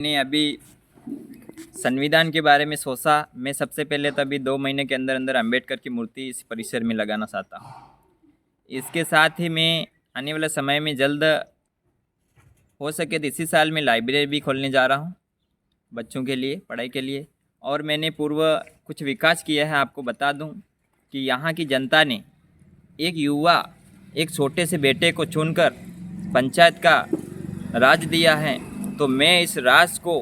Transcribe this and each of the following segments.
मैंने अभी संविधान के बारे में सोचा। मैं सबसे पहले तो अभी 2 महीने के अंदर अंदर अंबेडकर की मूर्ति इस परिसर में लगाना चाहता हूँ। इसके साथ ही मैं आने वाले समय में जल्द हो सके तो इसी साल में लाइब्रेरी भी खोलने जा रहा हूँ बच्चों के लिए, पढ़ाई के लिए। और मैंने पूर्व कुछ विकास किया है। आपको बता दूँ कि यहाँ की जनता ने एक युवा, एक छोटे से बेटे को चुनकर पंचायत का राज दिया है। तो मैं इस राज को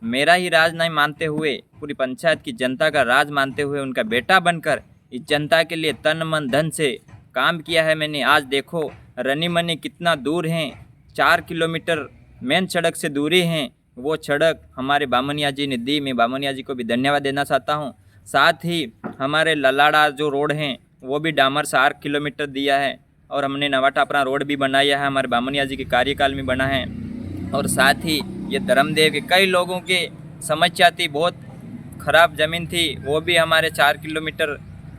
मेरा ही राज नहीं मानते हुए, पूरी पंचायत की जनता का राज मानते हुए उनका बेटा बनकर इस जनता के लिए तन मन धन से काम किया है मैंने। आज देखो रनी मनी कितना दूर हैं, 4 किलोमीटर मेन सड़क से दूरी हैं। वो सड़क हमारे बामनिया जी ने दी। मैं बामनिया जी को भी धन्यवाद देना चाहता हूँ। साथ ही हमारे ललाड़ा जो रोड हैं वो भी डामर 4 किलोमीटर दिया है। और हमने नवा टापरा रोड भी बनाया है, हमारे बामनिया जी के कार्यकाल में बना है। और साथ ही ये धर्मदेव के कई लोगों के समस्या थी, बहुत ख़राब ज़मीन थी, वो भी हमारे 4 किलोमीटर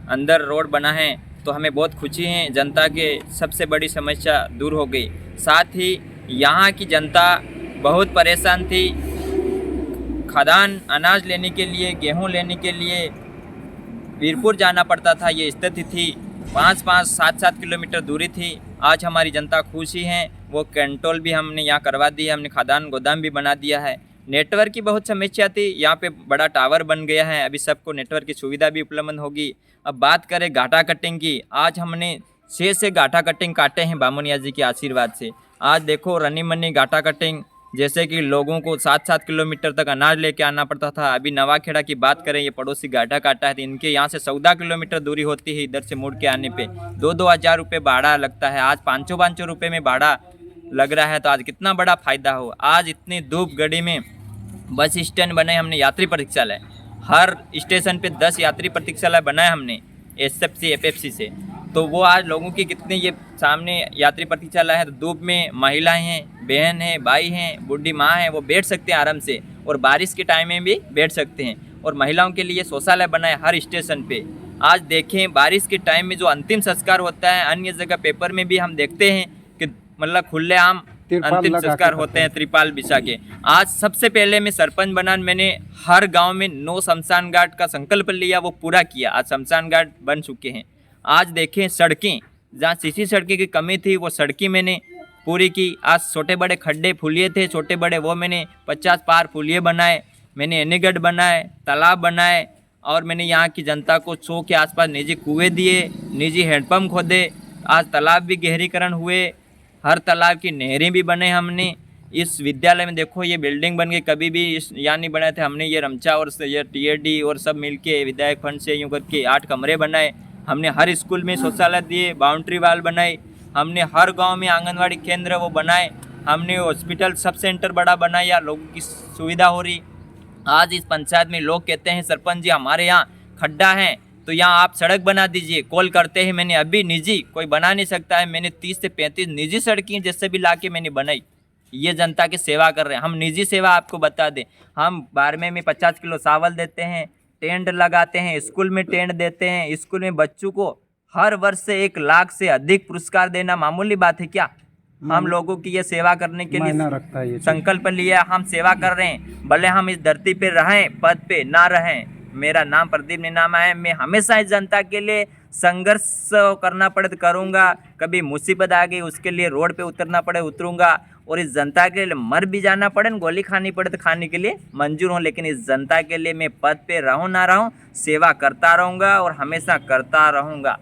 अंदर रोड बना है। तो हमें बहुत खुशी है, जनता के सबसे बड़ी समस्या दूर हो गई। साथ ही यहाँ की जनता बहुत परेशान थी। खदान अनाज लेने के लिए, गेहूँ लेने के लिए वीरपुर जाना पड़ता था। ये स्थिति थी, 5-5, 7-7 किलोमीटर दूरी थी। आज हमारी जनता खुशी है। वो कंट्रोल भी हमने यहाँ करवा दी है, हमने खदान गोदाम भी बना दिया है। नेटवर्क की बहुत समस्या थी, यहाँ पे बड़ा टावर बन गया है, अभी सबको नेटवर्क की सुविधा भी उपलब्ध होगी। अब बात करें घाटा कटिंग की, आज हमने 6 से घाटा कटिंग काटे हैं बामनिया जी के आशीर्वाद से। आज देखो रनी मनी घाटा कटिंग, जैसे कि लोगों को 7-7 किलोमीटर तक अनाज लेके आना पड़ता था। अभी नवाखेड़ा की बात करें, ये पड़ोसी घाटा काटा है, तो इनके यहाँ से 14 किलोमीटर दूरी होती है। इधर से मुड़ के आने पे 2-2 हज़ार रुपये भाड़ा लगता है। आज 500-500 रुपये में भाड़ा लग रहा है। तो आज कितना बड़ा फ़ायदा हो। आज इतनी धूप गड़ी में बस स्टैंड बने हमने, यात्री प्रतीक्षालय, हर स्टेशन पे 10 यात्री प्रतीक्षालय बनाए हमने SFC FFC से। तो वो आज लोगों की कितनी, ये सामने यात्री प्रतीक्षालय है तो धूप में महिलाएं हैं, बहन हैं, भाई हैं, बूढ़ी माँ हैं, वो बैठ सकते हैं आराम से। और बारिश के टाइम में भी बैठ सकते हैं। और महिलाओं के लिए शौचालय बनाए हर स्टेशन पे। आज देखें बारिश के टाइम में जो अंतिम संस्कार होता है, अन्य जगह पेपर में भी हम देखते हैं कि मतलब खुलेआम अंतिम संस्कार होते हैं त्रिपाल बिछा के। आज सबसे पहले मैं सरपंच बना, मैंने हर गांव में 9 शमशान घाट का संकल्प लिया, वो पूरा किया। आज शमशान घाट बन चुके हैं। आज देखें सड़कें, जहाँ सीसी सड़कें की कमी थी वो सड़कें मैंने पूरी की। आज छोटे बड़े खड्डे फुलिए थे, छोटे बड़े, वो मैंने 50 पार फुलिए बनाए। मैंने एनीगढ़ बनाए, तालाब बनाए। और मैंने यहाँ की जनता को 100 के आसपास निजी कुएँ दिए, निजी हैंडपम्प खोदे। आज तालाब भी गहरीकरण हुए, हर तालाब की नहरें भी बने हमने। इस विद्यालय में देखो ये बिल्डिंग बन गई, कभी भी यहाँ नहीं बने थे। हमने ये रमचा और ये TAD और सब मिलके विधायक फंड से यूँ करके 8 कमरे बनाए। हमने हर स्कूल में शौचालय दिए, बाउंड्री वाल बनाई। हमने हर गांव में आंगनवाड़ी केंद्र वो बनाए। हमने हॉस्पिटल सब सेंटर बड़ा बनाया, लोगों की सुविधा हो रही। आज इस पंचायत में लोग कहते हैं सरपंच जी हमारे यहाँ खड्डा है तो यहाँ आप सड़क बना दीजिए। कॉल करते हैं, मैंने अभी निजी कोई बना नहीं सकता है, मैंने 30 से 35 निजी सड़कें जैसे भी लाके मैंने बनाई। ये जनता की सेवा कर रहे हैं हम। निजी सेवा आपको बता दें, हम 12वें में 50 किलो चावल देते हैं, टेंट लगाते हैं, स्कूल में टेंट देते हैं। स्कूल में बच्चों को हर वर्ष से 1 लाख से अधिक पुरस्कार देना मामूली बात है क्या? हम लोगों की ये सेवा करने के लिए संकल्प लिया, हम सेवा कर रहे हैं। भले हम इस धरती पे रहें, पद पे ना रहें। मेरा नाम प्रदीप नीनामा है। मैं हमेशा इस जनता के लिए संघर्ष करना पड़े तो करूँगा। कभी मुसीबत आ गई उसके लिए रोड पे उतरना पड़े उतरूँगा। और इस जनता के लिए मर भी जाना पड़े, गोली खानी पड़े तो खाने के लिए मंजूर हूँ। लेकिन इस जनता के लिए मैं पद पे रहूँ ना रहूँ, सेवा करता रहूँगा और हमेशा करता रहूँगा।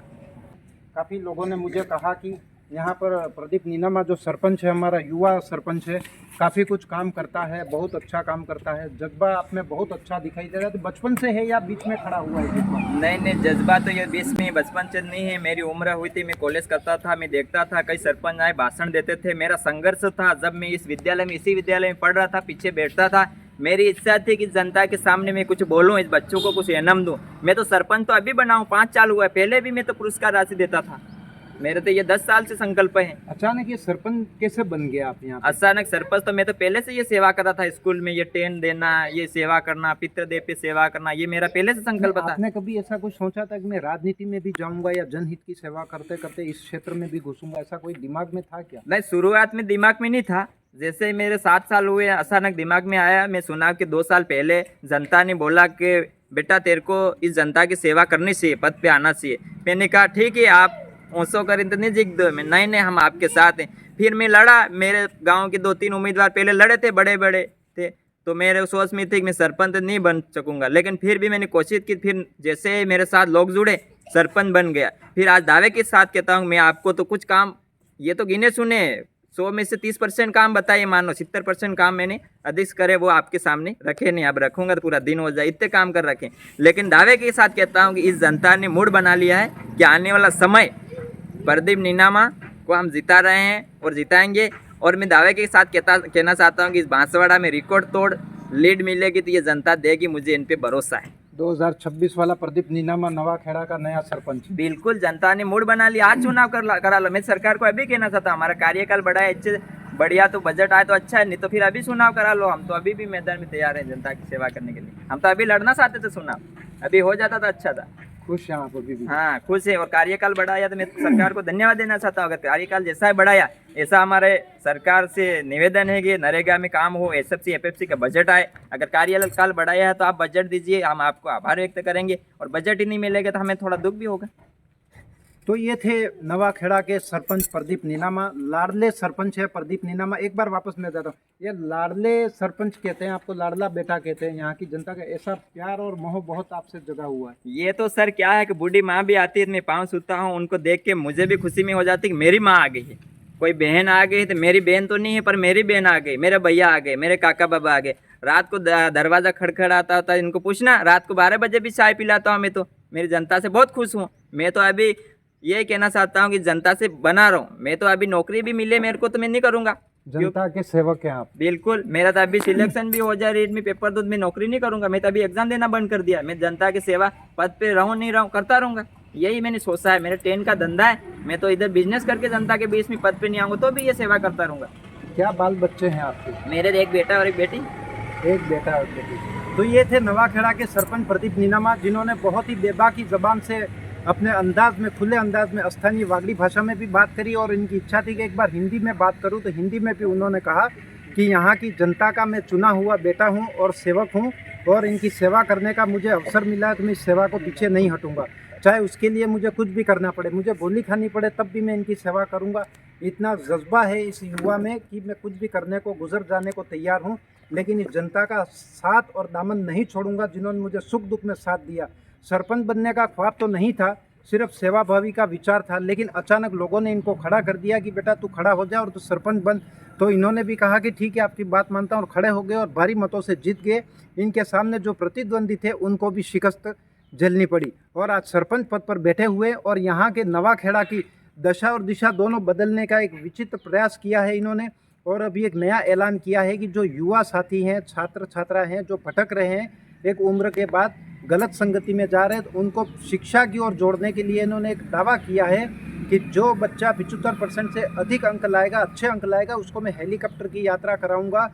काफ़ी लोगों ने मुझे कहा कि यहाँ पर प्रदीप नीनामा जो सरपंच है, हमारा युवा सरपंच है, काफ़ी कुछ काम करता है, बहुत अच्छा काम करता है। जज्बा आप में बहुत अच्छा दिखाई दे रहा है। तो बचपन से है या बीच में खड़ा हुआ है? नहीं, जज्बा तो ये बीच में, बचपन से नहीं है। मेरी उम्र हुई थी, मैं कॉलेज करता था, मैं देखता था कई सरपंच आए भाषण देते थे। मेरा संघर्ष था जब मैं इस विद्यालय में, इसी विद्यालय में पढ़ रहा था, पीछे बैठता था। मेरी इच्छा थी कि जनता के सामने मैं कुछ बोलूँ, इस बच्चों को कुछ इनाम दूँ। मैं तो सरपंच तो अभी बनाऊँ, 5 साल हुआ है, पहले भी मैं तो पुरस्कार राशि देता था। मेरे तो ये 10 साल से संकल्प है। अचानक ये सरपंच कैसे बन गया आप यहाँ? अचानक सरपंच तो मैं तो पहले से ये सेवा कर रहा था। स्कूल में ये टेंट देना, ये सेवा करना, पितृदेव पे सेवा करना, ये मेरा पहले से संकल्प था। आपने कभी ऐसा कुछ सोचा था कि मैं राजनीति में भी जाऊंगा या जनहित की सेवा करते करते इस क्षेत्र में भी घुसूंगा? ऐसा कोई दिमाग में था क्या? नहीं, शुरुआत में दिमाग में नहीं था। जैसे ही मेरे 7 साल हुए अचानक दिमाग में आया, मैं सुना कि 2 साल पहले जनता ने बोला कि बेटा तेरे को इस जनता की सेवा करनी चाहिए, पद पे आना चाहिए। मैंने कहा ठीक है, आप ओसो करें तो नहीं जीत दो, मैं नहीं हम आपके साथ हैं। फिर मैं लड़ा, मेरे गांव के 2-3 उम्मीदवार पहले लड़े थे, बड़े बड़े थे, तो मेरे सोच में थी कि मैं सरपंच नहीं बन सकूंगा, लेकिन फिर भी मैंने कोशिश की। फिर जैसे मेरे साथ लोग जुड़े, सरपंच बन गया। फिर आज दावे के साथ कहता हूँ मैं आपको, तो कुछ काम ये तो गिने सुने 100 में से 30% काम बताइए, मानो 70% काम मैंने अधिक करे, वो आपके सामने रखे नहीं। अब रखूंगा तो पूरा दिन हो जाए, इतने काम कर रखे। लेकिन दावे के साथ कहता हूँ कि इस जनता ने मूड बना लिया है कि आने वाला समय प्रदीप नीनामा को हम जिता रहे हैं और जिताएंगे। और मैं दावे के साथ कहना चाहता हूँ कि इस बांसवाड़ा में रिकॉर्ड तोड़ लीड मिलेगी, तो ये जनता देगी, मुझे इन पे भरोसा है। 2026 वाला प्रदीप नीनामा नवाखेड़ा का नया सरपंच। बिल्कुल, जनता ने मूड बना लिया। आज चुनाव करा लो। मैं सरकार को अभी कहना चाहता हूँ, हमारा कार्यकाल बड़ा है, अच्छे बढ़िया, तो बजट आए तो अच्छा है, नहीं तो फिर अभी चुनाव करा लो। हम तो अभी भी मैदान में तैयार हैं जनता की सेवा करने के लिए। हम तो अभी लड़ना चाहते थे चुनाव, अभी हो जाता तो अच्छा था। खुश हैं आप अभी भी? हाँ खुश है। और कार्यकाल बढ़ाया तो मैं सरकार को धन्यवाद देना चाहता हूँ। अगर कार्यकाल जैसा है बढ़ाया, ऐसा हमारे सरकार से निवेदन है कि नरेगा में काम हो, एसएफसी एफएफसी का बजट आए। अगर कार्यकाल बढ़ाया है तो आप बजट दीजिए, हम आपको आभार व्यक्त करेंगे। और बजट ही नहीं मिलेगा तो हमें थोड़ा दुख भी होगा। तो ये थे नवाखेड़ा के सरपंच प्रदीप नीनामा, लाडले सरपंच है प्रदीप नीनामा। एक बार वापस मैं जाता हूँ, ये लाडले सरपंच कहते हैं आपको, लाडला बेटा कहते हैं। यहाँ की जनता का ऐसा प्यार और मोह बहुत आपसे जगा हुआ है। ये तो सर क्या है कि बूढ़ी माँ भी आती है, मैं पाँव छूता हूँ, उनको देख के मुझे भी खुशी में हो जाती है कि मेरी माँ आ गई है। कोई बहन आ गई तो मेरी बहन तो नहीं है, पर मेरी बहन आ गई, मेरे भैया आ गए, मेरे काका बाबा आ गए। रात को दरवाज़ा खड़खड़ाता होता है, इनको पूछना, रात को 12 बजे भी चाय पिलाता हूँ मैं। तो मेरी जनता से बहुत खुश हूँ। मैं तो अभी ये कहना चाहता हूँ कि जनता से बना रहा हूँ। मैं तो अभी नौकरी भी मिले मेरे को तो मैं नहीं करूँगा। जनता के सेवक हैं आप। बिल्कुल, मेरा तो अभी सिलेक्शन भी हो जाए, रीड में पेपर दूध, मैं नौकरी नहीं करूँगा। मैं तो अभी एग्जाम देना बंद कर दिया। मैं जनता की सेवा पद पे रहूँ नहीं रहूँ, करता रहूँगा। यही मैंने सोचा है। मेरे ट्रेन का धंधा है, मैं तो इधर बिजनेस करके जनता के बीच में पद पे नहीं आऊँगा तो भी ये सेवा करता रहूँगा। क्या बाल बच्चे हैं आपके? मेरे एक बेटा और एक बेटी। एक बेटा और बेटी। तो ये थे नवाखेड़ा के सरपंच प्रदीप नीनामा, जिन्होंने बहुत ही बेबाकी जबान से अपने अंदाज में, खुले अंदाज में स्थानीय वागड़ी भाषा में भी बात करी। और इनकी इच्छा थी कि एक बार हिंदी में बात करूं, तो हिंदी में भी उन्होंने कहा कि यहाँ की जनता का मैं चुना हुआ बेटा हूँ और सेवक हूँ, और इनकी सेवा करने का मुझे अवसर मिला है तो मैं इस सेवा को पीछे नहीं हटूँगा, चाहे उसके लिए मुझे कुछ भी करना पड़े, मुझे गोली खानी पड़े, तब भी मैं इनकी सेवा करूँगा। इतना जज्बा है इस युवा में कि मैं कुछ भी करने को, गुजर जाने को तैयार हूँ, लेकिन इस जनता का साथ और दामन नहीं छोड़ूंगा जिन्होंने मुझे सुख दुख में साथ दिया। सरपंच बनने का ख्वाब तो नहीं था, सिर्फ सेवाभावी का विचार था, लेकिन अचानक लोगों ने इनको खड़ा कर दिया कि बेटा तू खड़ा हो जा और तू सरपंच बन। तो इन्होंने भी कहा कि ठीक है, आपकी बात मानता हूँ, और खड़े हो गए और भारी मतों से जीत गए। इनके सामने जो प्रतिद्वंदी थे उनको भी शिकस्त झेलनी पड़ी और आज सरपंच पद पर बैठे हुए और यहाँ के नवाखेड़ा की दशा और दिशा दोनों बदलने का एक विचित्र प्रयास किया है इन्होंने। और अभी एक नया ऐलान किया है कि जो युवा साथी हैं, छात्र छात्रा हैं, जो भटक रहे हैं, एक उम्र के बाद गलत संगति में जा रहे हैं, तो उनको शिक्षा की ओर जोड़ने के लिए इन्होंने एक दावा किया है कि जो बच्चा 75% से अधिक अंक लाएगा, अच्छे अंक लाएगा, उसको मैं हेलीकॉप्टर की यात्रा कराऊंगा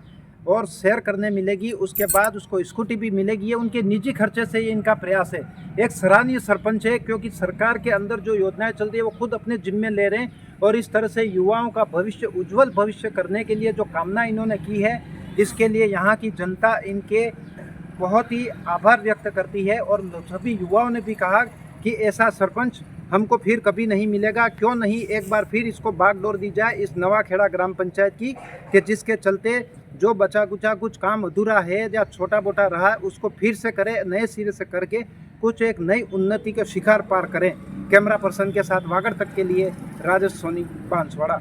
और सैर करने मिलेगी, उसके बाद उसको स्कूटी भी मिलेगी। ये उनके निजी खर्चे से ये इनका प्रयास है। एक सराहनीय सरपंच है, क्योंकि सरकार के अंदर जो योजनाएं चल रही है वो खुद अपने जिम्मे ले रहे हैं और इस तरह से युवाओं का भविष्य, उज्जवल भविष्य करने के लिए जो कामना इन्होंने की है, इसके लिए यहाँ की जनता इनके बहुत ही आभार व्यक्त करती है। और सभी युवाओं ने भी कहा कि ऐसा सरपंच हमको फिर कभी नहीं मिलेगा, क्यों नहीं एक बार फिर इसको बागडोर दी जाए इस नवाखेड़ा ग्राम पंचायत की, कि जिसके चलते जो बचा कुचा कुछ काम अधूरा है या छोटा मोटा रहा है उसको फिर से करें, नए सिरे से करके कुछ एक नई उन्नति के शिखर पार करें। कैमरा पर्सन के साथ वागड़ तक के लिए राजेश सोनी, बांसवाड़ा।